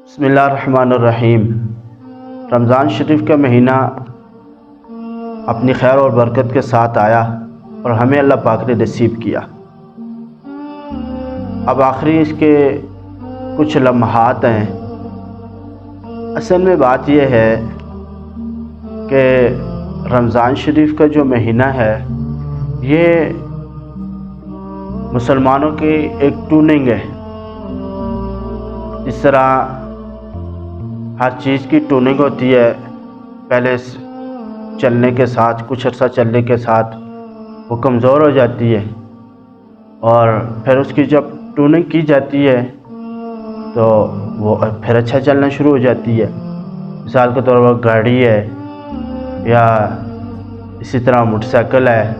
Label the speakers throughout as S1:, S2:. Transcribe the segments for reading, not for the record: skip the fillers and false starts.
S1: بسم اللہ الرحمن الرحیم۔ رمضان شریف کا مہینہ اپنی خیر اور برکت کے ساتھ آیا اور ہمیں اللہ پاک نے نصیب کیا۔ اب آخری اس کے کچھ لمحات ہیں۔ اصل میں بات یہ ہے کہ رمضان شریف کا جو مہینہ ہے یہ مسلمانوں کی ایک ٹوننگ ہے۔ اس طرح ہر چیز کی ٹوننگ ہوتی ہے، پہلے چلنے کے ساتھ کچھ عرصہ چلنے کے ساتھ وہ کمزور ہو جاتی ہے، اور پھر اس کی جب ٹوننگ کی جاتی ہے تو وہ پھر اچھا چلنا شروع ہو جاتی ہے۔ مثال کے طور پر گاڑی ہے یا اسی طرح موٹر سائیکل ہے،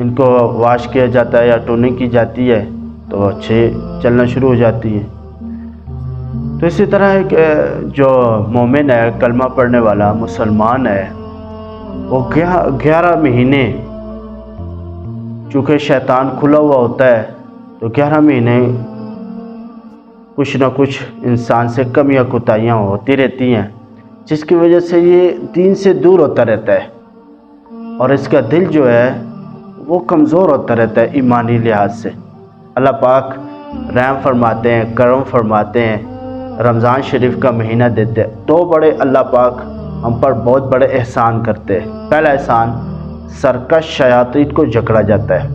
S1: ان کو واش کیا جاتا ہے یا ٹوننگ کی جاتی ہے تو اچھے چلنا شروع ہو جاتی ہے۔ تو اسی طرح ایک جو مومن ہے، کلمہ پڑھنے والا مسلمان ہے، وہ 11 مہینے، چونکہ شیطان کھلا ہوا ہوتا ہے تو 11 مہینے کچھ نہ کچھ انسان سے کمیاں کوتاہیاں ہوتی رہتی ہیں، جس کی وجہ سے یہ دین سے دور ہوتا رہتا ہے، اور اس کا دل جو ہے وہ کمزور ہوتا رہتا ہے ایمانی لحاظ سے۔ اللہ پاک رحم فرماتے ہیں، کرم فرماتے ہیں، رمضان شریف کا مہینہ دیتے ہیں۔ دو بڑے اللہ پاک ہم پر بہت بڑے احسان کرتے ہیں۔ پہلا احسان، سرکش شیاطین کو جکڑا جاتا ہے۔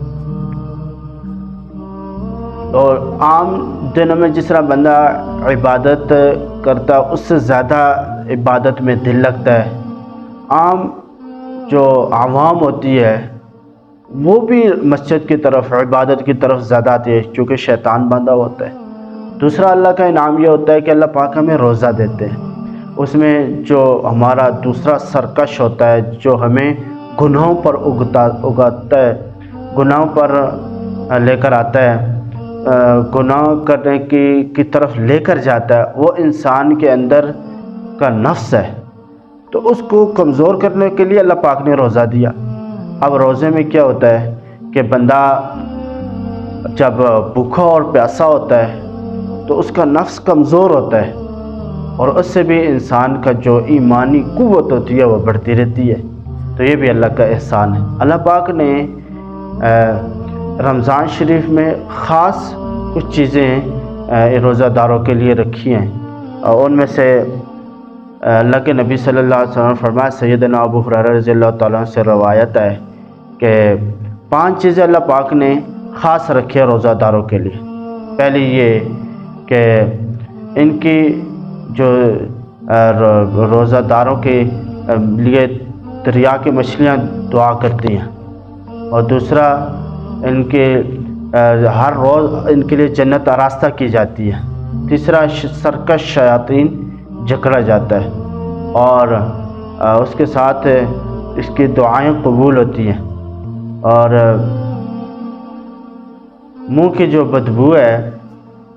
S1: اور عام دنوں میں جس طرح بندہ عبادت کرتا اس سے زیادہ عبادت میں دل لگتا ہے، عام جو عوام ہوتی ہے وہ بھی مسجد کی طرف، عبادت کی طرف زیادہ آتی ہے، چونکہ شیطان بندہ ہوتا ہے۔ دوسرا اللہ کا انعام یہ ہوتا ہے کہ اللہ پاک ہمیں روزہ دیتے ہیں۔ اس میں جو ہمارا دوسرا سرکش ہوتا ہے، جو ہمیں گناہوں پر اگاتا ہے، گناہوں پر لے کر آتا ہے، گناہ کرنے کی طرف لے کر جاتا ہے، وہ انسان کے اندر کا نفس ہے، تو اس کو کمزور کرنے کے لیے اللہ پاک نے روزہ دیا۔ اب روزے میں کیا ہوتا ہے کہ بندہ جب بھوکا اور پیاسا ہوتا ہے تو اس کا نفس کمزور ہوتا ہے، اور اس سے بھی انسان کا جو ایمانی قوت ہوتی ہے وہ بڑھتی رہتی ہے۔ تو یہ بھی اللہ کا احسان ہے۔ اللہ پاک نے رمضان شریف میں خاص کچھ چیزیں روزہ داروں کے لیے رکھی ہیں، اور ان میں سے اللہ کے نبی صلی اللہ علیہ وسلم فرمایا، سیدنا ابو ہریرہ رضی اللہ تعالیٰ عنہ سے روایت ہے کہ 5 چیزیں اللہ پاک نے خاص رکھی ہیں روزہ داروں کے لیے۔ پہلی یہ کہ ان کی جو روزہ داروں کے لیے دریا کی مچھلیاں دعا کرتی ہیں، اور دوسرا ان کے ہر روز ان کے لیے جنت آراستہ کی جاتی ہے۔ تیسرا سرکش شیاطین جکڑا جاتا ہے، اور اس کے ساتھ اس کی دعائیں قبول ہوتی ہیں، اور منہ کی جو بدبو ہے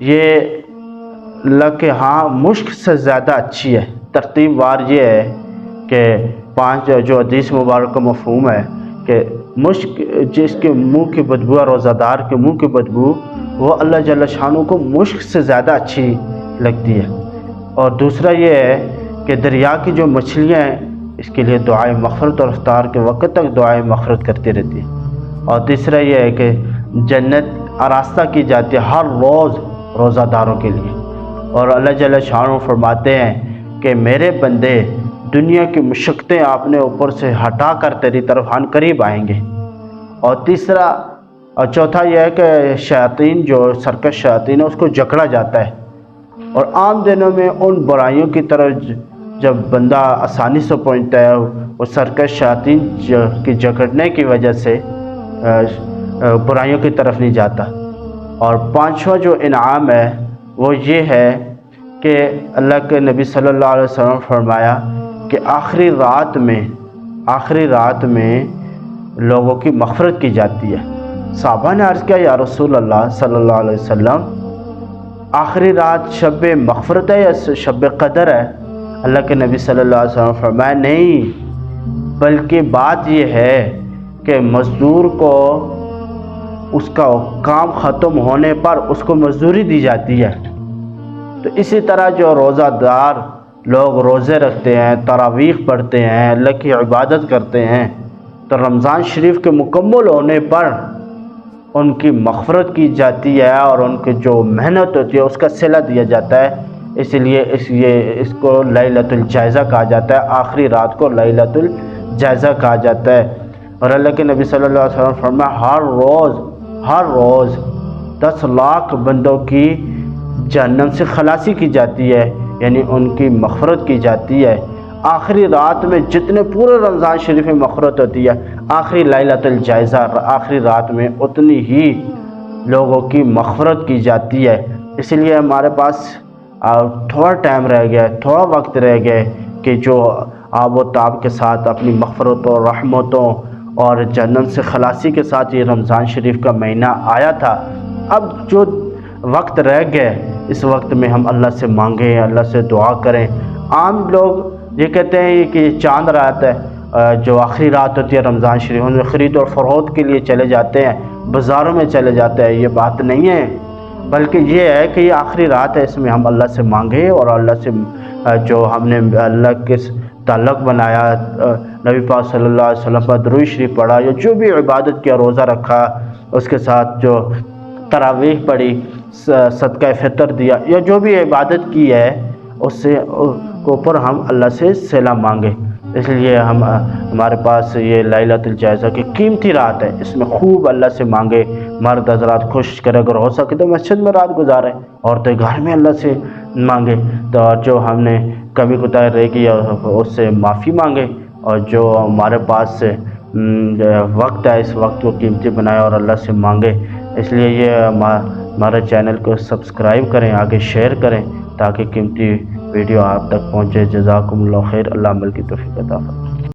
S1: یہ اللہ کے ہاں مشک سے زیادہ اچھی ہے۔ ترتیب وار یہ ہے کہ 5 جو حدیث مبارک کا مفہوم ہے کہ مشک، جس کے منہ کی بدبو، روزہ دار کے منہ کی بدبو، وہ اللہ جل شانہ کو مشک سے زیادہ اچھی لگتی ہے۔ اور دوسرا یہ ہے کہ دریا کی جو مچھلیاں ہیں اس کے لیے دعائیں مغفرت اور افطار کے وقت تک دعائیں مغفرت کرتی رہتی ہیں۔ اور تیسرا یہ ہے کہ جنت آراستہ کی جاتی ہے ہر روز روزہ داروں کے لیے، اور اللہ جل شانہ فرماتے ہیں کہ میرے بندے دنیا کی مشقتیں آپ نے اوپر سے ہٹا کر تیری طرف عن قریب آئیں گے۔ اور تیسرا اور چوتھا یہ ہے کہ شیاطین، جو سرکش شیاطین ہے، اس کو جکڑا جاتا ہے، اور عام دنوں میں ان برائیوں کی طرف جب بندہ آسانی سے پہنچتا ہے، وہ سرکش شیاطین کی جکڑنے کی وجہ سے برائیوں کی طرف نہیں جاتا۔ اور 5واں جو انعام ہے وہ یہ ہے کہ اللہ کے نبی صلی اللہ علیہ وسلم فرمایا کہ آخری رات میں لوگوں کی مغفرت کی جاتی ہے۔ صحابہ نے عرض کیا، یا رسول اللہ صلی اللہ علیہ وسلم، آخری رات شب مغفرت ہے یا شب قدر ہے؟ اللہ کے نبی صلی اللہ علیہ وسلم فرمایا، نہیں، بلکہ بات یہ ہے کہ مزدور کو اس کا کام ختم ہونے پر اس کو مزدوری دی جاتی ہے، تو اسی طرح جو روزہ دار لوگ روزے رکھتے ہیں، تراویح پڑھتے ہیں، اللہ کی عبادت کرتے ہیں، تو رمضان شریف کے مکمل ہونے پر ان کی مغفرت کی جاتی ہے اور ان کی جو محنت ہوتی ہے اس کا صلہ دیا جاتا ہے۔ اس لیے اس کو لیلۃ الجائزہ کہا جاتا ہے، آخری رات کو لیلۃ الجائزہ کہا جاتا ہے۔ اور اللہ کے نبی صلی اللہ علیہ وسلم فرمایا ہر روز 10 لاکھ بندوں کی جہنم سے خلاصی کی جاتی ہے، یعنی ان کی مغفرت کی جاتی ہے۔ آخری رات میں جتنے پورے رمضان شریف میں مغفرت ہوتی ہے، آخری لیلۃ الجائزہ آخری رات میں اتنی ہی لوگوں کی مغفرت کی جاتی ہے۔ اس لیے ہمارے پاس تھوڑا ٹائم رہ گیا ہے، تھوڑا وقت رہ گیا ہے کہ جو آب و تاب کے ساتھ اپنی مغفرتوں، رحمتوں اور جہنم سے خلاصی کے ساتھ یہ رمضان شریف کا مہینہ آیا تھا۔ اب جو وقت رہ گئے اس وقت میں ہم اللہ سے مانگیں، اللہ سے دعا کریں۔ عام لوگ یہ کہتے ہیں کہ یہ چاند رات ہے، جو آخری رات ہوتی ہے رمضان شریف میں خرید اور فروخت کے لیے چلے جاتے ہیں، بازاروں میں چلے جاتے ہیں۔ یہ بات نہیں ہے، بلکہ یہ ہے کہ یہ آخری رات ہے، اس میں ہم اللہ سے مانگیں اور اللہ سے جو ہم نے اللہ کے تعلق بنایا، نبی پاک صلی اللہ علیہ وسلم پر درود شریف پڑھا، یا جو بھی عبادت کیا، روزہ رکھا، اس کے ساتھ جو تراویح پڑھی، صدقہ فطر دیا، یا جو بھی عبادت کی ہے اس سے اوپر ہم اللہ سے صلہ مانگے۔ اس لیے ہمارے پاس یہ لیلۃ الجائزہ کی قیمتی رات ہے، اس میں خوب اللہ سے مانگے۔ مرد حضرات کوشش کرے اگر ہو سکے تو مسجد میں رات گزارے، عورتیں گھر میں اللہ سے مانگے، تو جو ہم نے کمی کوتاہی رہ گئی اس سے معافی مانگے، اور جو ہمارے پاس وقت ہے اس وقت کو قیمتی بنائے اور اللہ سے مانگے۔ اس لیے یہ ہمارے چینل کو سبسکرائب کریں، آگے شیئر کریں تاکہ قیمتی ویڈیو آپ تک پہنچے۔ جزاکم اللہ خیر، اللہ عمل کی توفیق عطا فرمائے۔